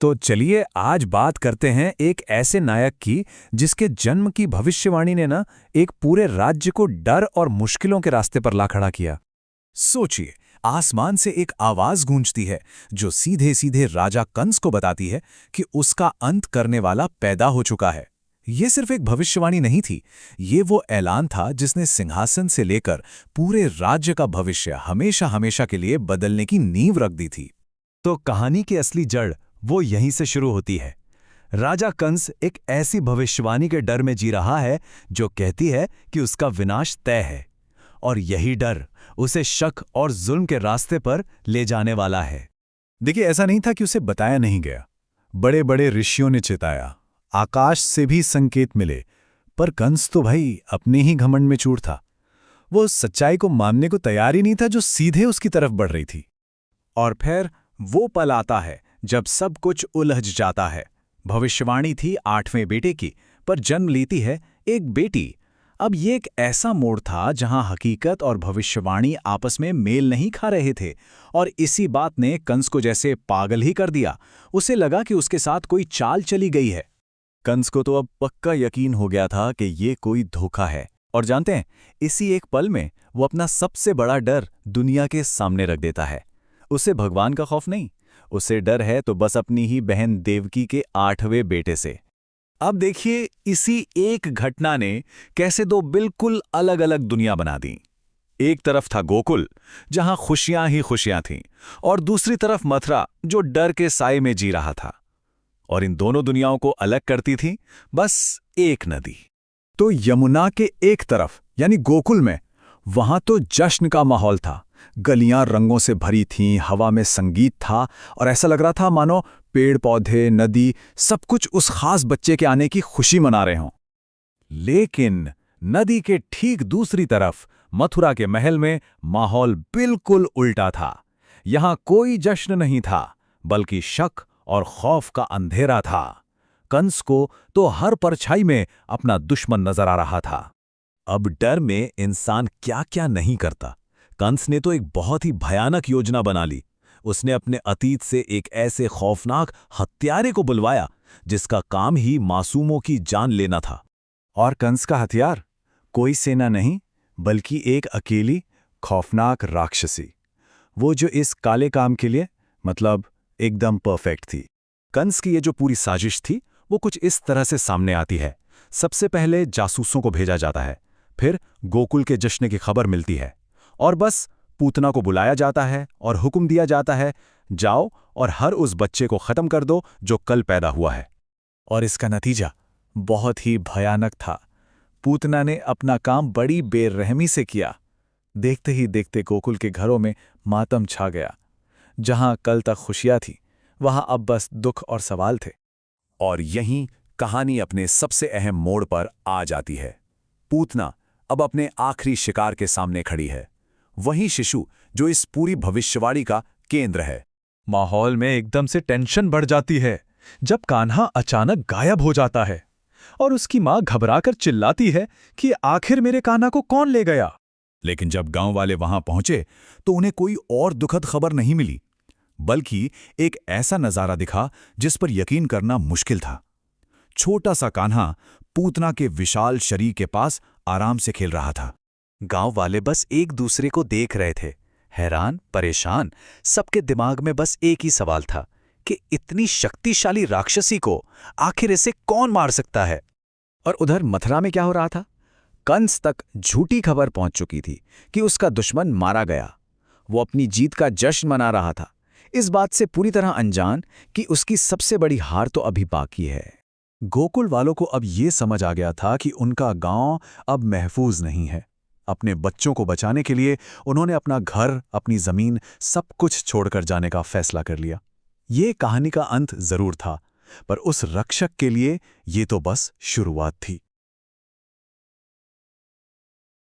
तो चलिए आज बात करते हैं एक ऐसे नायक की जिसके जन्म की भविष्यवाणी ने ना एक पूरे राज्य को डर और मुश्किलों के रास्ते पर ला खड़ा किया। सोचिए, आसमान से एक आवाज गूंजती है जो सीधे सीधे राजा कंस को बताती है कि उसका अंत करने वाला पैदा हो चुका है। ये सिर्फ एक भविष्यवाणी नहीं थी, ये वो ऐलान था जिसने सिंहासन से लेकर पूरे राज्य का भविष्य हमेशा हमेशा के लिए बदलने की नींव रख दी थी। तो कहानी की असली जड़ वो यहीं से शुरू होती है। राजा कंस एक ऐसी भविष्यवाणी के डर में जी रहा है जो कहती है कि उसका विनाश तय है, और यही डर उसे शक और जुल्म के रास्ते पर ले जाने वाला है। देखिए, ऐसा नहीं था कि उसे बताया नहीं गया। बड़े बड़े ऋषियों ने चिताया, आकाश से भी संकेत मिले, पर कंस तो भाई अपने ही घमंड में चूर था। वो सच्चाई को मानने को तैयार ही नहीं था जो सीधे उसकी तरफ बढ़ रही थी। और फिर वो पल आता है जब सब कुछ उलझ जाता है। भविष्यवाणी थी 8वें बेटे की, पर जन्म लेती है एक बेटी। अब ये एक ऐसा मोड़ था जहां हकीकत और भविष्यवाणी आपस में मेल नहीं खा रहे थे, और इसी बात ने कंस को जैसे पागल ही कर दिया। उसे लगा कि उसके साथ कोई चाल चली गई है। कंस को तो अब पक्का यकीन हो गया था कि ये कोई धोखा है। और जानते हैं, इसी एक पल में वो अपना सबसे बड़ा डर दुनिया के सामने रख देता है। उसे भगवान का खौफ नहीं, उसे डर है तो बस अपनी ही बहन देवकी के 8वें बेटे से। अब देखिए, इसी एक घटना ने कैसे दो बिल्कुल अलग अलग दुनिया बना दी। एक तरफ था गोकुल, जहां खुशियां ही खुशियां थीं, और दूसरी तरफ मथुरा, जो डर के साए में जी रहा था। और इन दोनों दुनियाओं को अलग करती थी बस एक नदी। तो यमुना के एक तरफ यानी गोकुल में, वहां तो जश्न का माहौल था। गलियां रंगों से भरी थीं, हवा में संगीत था, और ऐसा लग रहा था मानो पेड़ पौधे, नदी, सब कुछ उस खास बच्चे के आने की खुशी मना रहे हों। लेकिन नदी के ठीक दूसरी तरफ मथुरा के महल में माहौल बिल्कुल उल्टा था। यहां कोई जश्न नहीं था, बल्कि शक और खौफ का अंधेरा था। कंस को तो हर परछाई में अपना दुश्मन नजर आ रहा था। अब डर में इंसान क्या क्या नहीं करता। कंस ने तो एक बहुत ही भयानक योजना बना ली। उसने अपने अतीत से एक ऐसे खौफनाक हत्यारे को बुलवाया जिसका काम ही मासूमों की जान लेना था। और कंस का हथियार कोई सेना नहीं, बल्कि एक अकेली खौफनाक राक्षसी, वो जो इस काले काम के लिए मतलब एकदम परफेक्ट थी। कंस की ये जो पूरी साजिश थी वो कुछ इस तरह से सामने आती है। सबसे पहले जासूसों को भेजा जाता है, फिर गोकुल के जश्न की खबर मिलती है, और बस पूतना को बुलाया जाता है और हुक्म दिया जाता है, जाओ और हर उस बच्चे को खत्म कर दो जो कल पैदा हुआ है। और इसका नतीजा बहुत ही भयानक था। पूतना ने अपना काम बड़ी बेरहमी से किया। देखते ही देखते गोकुल के घरों में मातम छा गया। जहां कल तक खुशियां थी, वहां अब बस दुख और सवाल थे। और यहीं कहानी अपने सबसे अहम मोड़ पर आ जाती है। पूतना अब अपने आखिरी शिकार के सामने खड़ी है, वही शिशु जो इस पूरी भविष्यवाणी का केंद्र है। माहौल में एकदम से टेंशन बढ़ जाती है जब कान्हा अचानक गायब हो जाता है, और उसकी मां घबराकर चिल्लाती है कि आखिर मेरे कान्हा को कौन ले गया। लेकिन जब गांव वाले वहां पहुंचे तो उन्हें कोई और दुखद खबर नहीं मिली, बल्कि एक ऐसा नजारा दिखा जिस पर यकीन करना मुश्किल था। छोटा सा कान्हा पूतना के विशाल शरीर के पास आराम से खेल रहा था। गांव वाले बस एक दूसरे को देख रहे थे, हैरान, परेशान। सबके दिमाग में बस एक ही सवाल था कि इतनी शक्तिशाली राक्षसी को आखिर इसे कौन मार सकता है। और उधर मथुरा में क्या हो रहा था? कंस तक झूठी खबर पहुंच चुकी थी कि उसका दुश्मन मारा गया। वो अपनी जीत का जश्न मना रहा था, इस बात से पूरी तरह अनजान कि उसकी सबसे बड़ी हार तो अभी बाकी है। गोकुल वालों को अब ये समझ आ गया था कि उनका गांव अब महफूज नहीं है। अपने बच्चों को बचाने के लिए उन्होंने अपना घर, अपनी जमीन, सब कुछ छोड़कर जाने का फैसला कर लिया। ये कहानी का अंत जरूर था, पर उस रक्षक के लिए ये तो बस शुरुआत थी।